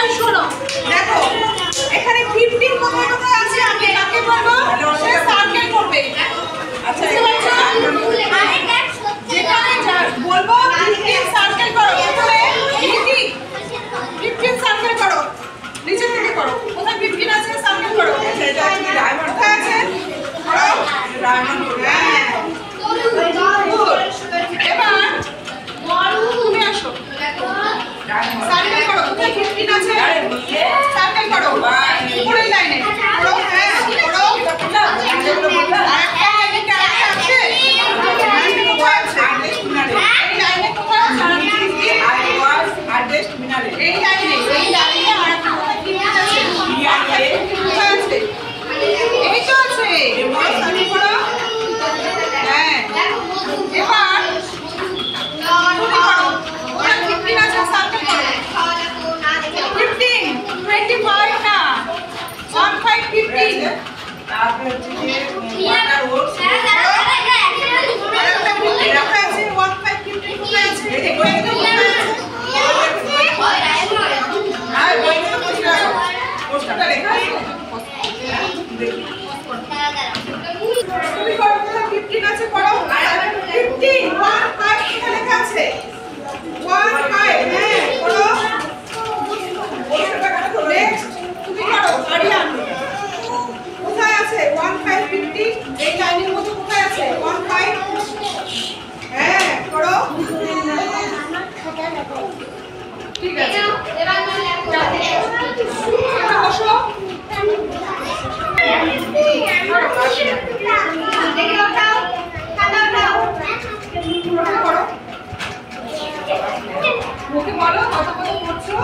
এবার শোনো, দেখো এখানে 15 কোথায় কোথায় আছে আমি কাকে বলবো সে সার্কেল করবে। আচ্ছা যেখানে বলবো 15 সার্কেল করো, এখানে 15 সার্কেল করো, নিচে থেকে করো, কোথায় 15 আছে সার্কেল করো। কোথায় আছে করো ডায়মন্ড। হ্যাঁ এবার তুমি আসো সার্কেল করো, কোথায় 15 আছে সার্কেল করো উপরের লাইনে করো। হ্যাঁ করো আরেকটা লাইনে আছে এই লাইনে কোথায় এই লাইনে আরেকটা আছে কোথায় আছে এই তো আছে সার্কেল করো। হ্যাঁ এবার তুমি করো ওটা 15 আছে সার্কেল করো 15 25 না 15 15 তারপর হচ্ছে যে ওয়াটার ওয়ার্ক আরেকটা 15 কোথায় আছে 15 15 কোথায় আছে এই বইটা কোথায় আছে আর বইটা তো বসে রাখো পোস্টারটা লেখা আছে তুমি করো কোথায় 15 আছে করো 15 15 কোথায় লেখা আছে 15 হ্যাঁ করো নেক্সট তুমি করো আরিয়ান কোথায় আছে 15 15 এই লাইনের মধ্যে কোথায় আছে 15 হ্যাঁ করো ঠিক আছে এবার বসো মুখে বলো কত কত করছো